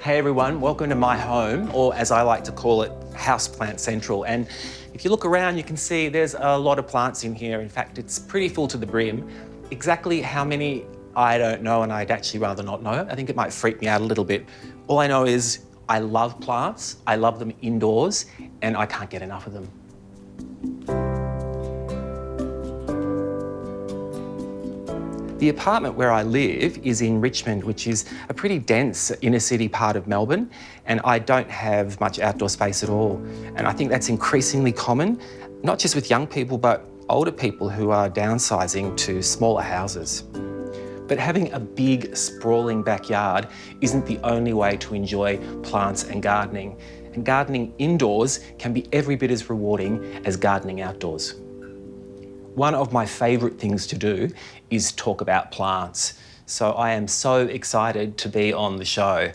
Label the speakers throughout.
Speaker 1: Hey everyone, welcome to my home, or as I like to call it, Houseplant Central. And if you look around, you can see there's a lot of plants in here. In fact, it's pretty full to the brim. Exactly how many, I don't know, and I'd actually rather not know. I think it might freak me out a little bit. All I know is I love plants, I love them indoors, and I can't get enough of them. The apartment where I live is in Richmond, which is a pretty dense inner city part of Melbourne, and I don't have much outdoor space at all. And I think that's increasingly common, not just with young people, but older people who are downsizing to smaller houses. But having a big, sprawling backyard isn't the only way to enjoy plants and gardening. And gardening indoors can be every bit as rewarding as gardening outdoors. One of my favourite things to do is talk about plants. So I am so excited to be on the show.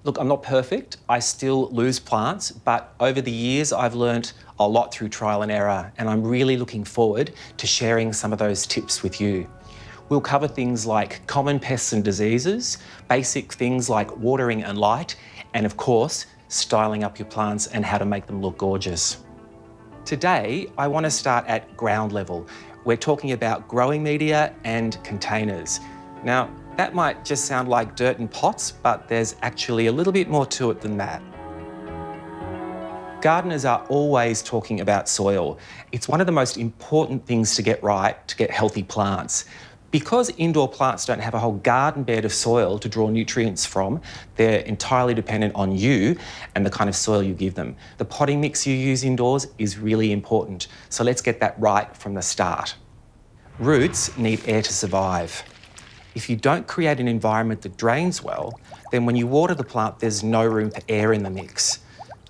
Speaker 1: Look, I'm not perfect. I still lose plants, but over the years I've learnt a lot through trial and error, and I'm really looking forward to sharing some of those tips with you. We'll cover things like common pests and diseases, basic things like watering and light, and of course, styling up your plants and how to make them look gorgeous. Today, I want to start at ground level. We're talking about growing media and containers. Now, that might just sound like dirt and pots, but there's actually a little bit more to it than that. Gardeners are always talking about soil. It's one of the most important things to get right to get healthy plants. Because indoor plants don't have a whole garden bed of soil to draw nutrients from, they're entirely dependent on you and the kind of soil you give them. The potting mix you use indoors is really important, so let's get that right from the start. Roots need air to survive. If you don't create an environment that drains well, then when you water the plant, there's no room for air in the mix.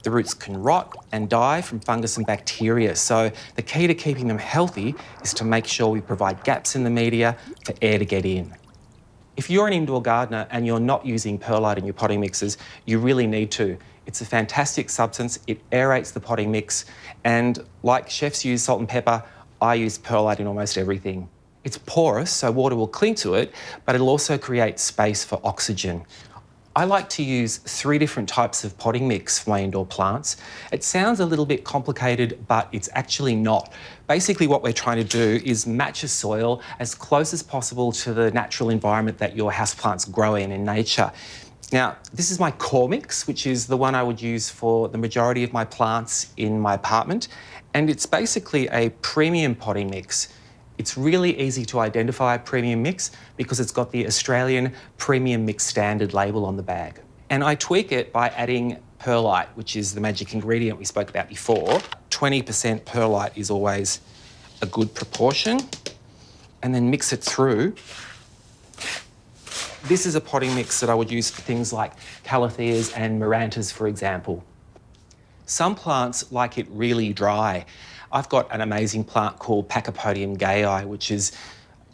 Speaker 1: The roots can rot and die from fungus and bacteria, so the key to keeping them healthy is to make sure we provide gaps in the media for air to get in. If you're an indoor gardener and you're not using perlite in your potting mixes, you really need to. It's a fantastic substance, it aerates the potting mix, and like chefs use salt and pepper, I use perlite in almost everything. It's porous, so water will cling to it, but it'll also create space for oxygen. I like to use 3 different types of potting mix for my indoor plants. It sounds a little bit complicated, but it's actually not. Basically, what we're trying to do is match a soil as close as possible to the natural environment that your houseplants grow in nature. Now, this is my core mix, which is the one I would use for the majority of my plants in my apartment, and it's basically a premium potting mix. It's really easy to identify a premium mix because it's got the Australian Premium Mix Standard label on the bag. And I tweak it by adding perlite, which is the magic ingredient we spoke about before. 20% perlite is always a good proportion. And then mix it through. This is a potting mix that I would use for things like calatheas and marantas, for example. Some plants like it really dry. I've got an amazing plant called Pachypodium geayi, which is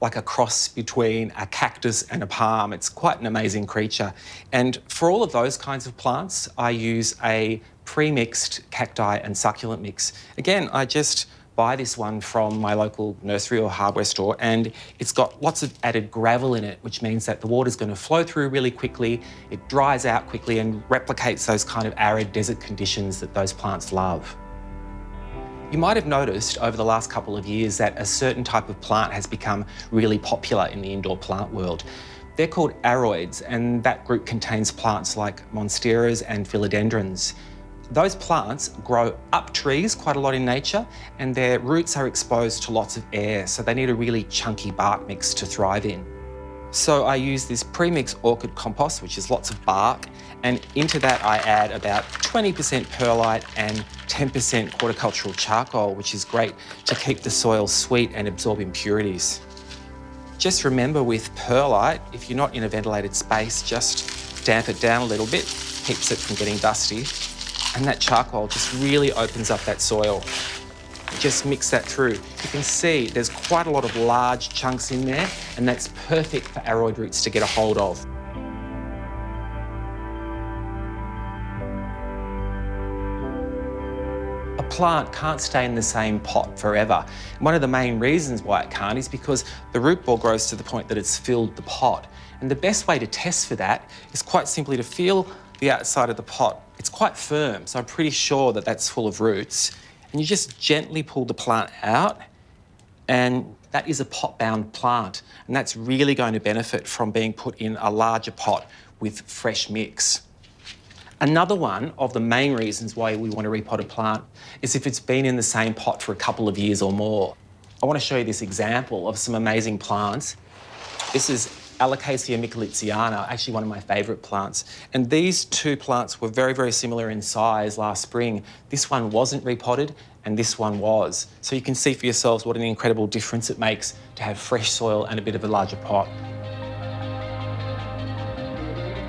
Speaker 1: like a cross between a cactus and a palm. It's quite an amazing creature. And for all of those kinds of plants, I use a pre-mixed cacti and succulent mix. Again, I just buy this one from my local nursery or hardware store, and it's got lots of added gravel in it, which means that the water's going to flow through really quickly, it dries out quickly and replicates those kind of arid desert conditions that those plants love. You might have noticed over the last couple of years that a certain type of plant has become really popular in the indoor plant world. They're called aroids, and that group contains plants like monsteras and philodendrons. Those plants grow up trees quite a lot in nature, and their roots are exposed to lots of air, so they need a really chunky bark mix to thrive in. So I use this pre-mixed orchid compost, which is lots of bark, and into that I add about 20% perlite and 10% horticultural charcoal, which is great to keep the soil sweet and absorb impurities. Just remember with perlite, if you're not in a ventilated space, just damp it down a little bit, keeps it from getting dusty, and that charcoal just really opens up that soil. Just mix that through. You can see there's quite a lot of large chunks in there, and that's perfect for aroid roots to get a hold of. A plant can't stay in the same pot forever. One of the main reasons why it can't is because the root ball grows to the point that it's filled the pot. And the best way to test for that is quite simply to feel the outside of the pot. It's quite firm, so I'm pretty sure that that's full of roots. And you just gently pull the plant out, and that is a pot-bound plant. And that's really going to benefit from being put in a larger pot with fresh mix. Another one of the main reasons why we want to repot a plant is if it's been in the same pot for a couple of years or more. I want to show you this example of some amazing plants. This is Alocasia michelitziana, actually one of my favourite plants. And these two plants were very, very similar in size last spring. This one wasn't repotted and this one was. So you can see for yourselves what an incredible difference it makes to have fresh soil and a bit of a larger pot.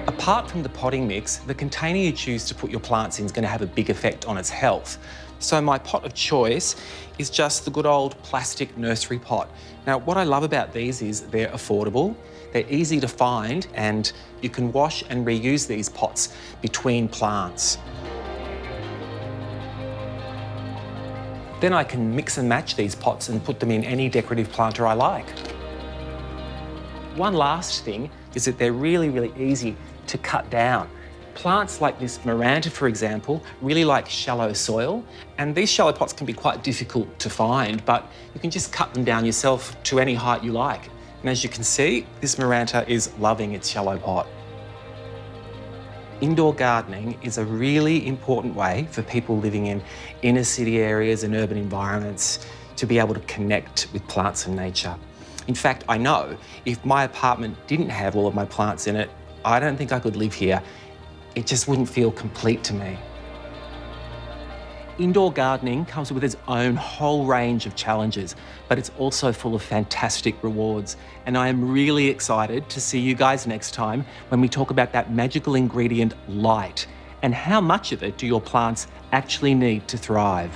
Speaker 1: Apart from the potting mix, the container you choose to put your plants in is going to have a big effect on its health. So my pot of choice is just the good old plastic nursery pot. Now, what I love about these is they're affordable, they're easy to find, and you can wash and reuse these pots between plants. Then I can mix and match these pots and put them in any decorative planter I like. One last thing is that they're really, really easy to cut down. Plants like this Maranta, for example, really like shallow soil, and these shallow pots can be quite difficult to find, but you can just cut them down yourself to any height you like. And as you can see, this Maranta is loving its shallow pot. Indoor gardening is a really important way for people living in inner city areas and urban environments to be able to connect with plants and nature. In fact, I know if my apartment didn't have all of my plants in it, I don't think I could live here. It just wouldn't feel complete to me. Indoor gardening comes with its own whole range of challenges, but it's also full of fantastic rewards. And I am really excited to see you guys next time when we talk about that magical ingredient, light, and how much of it do your plants actually need to thrive.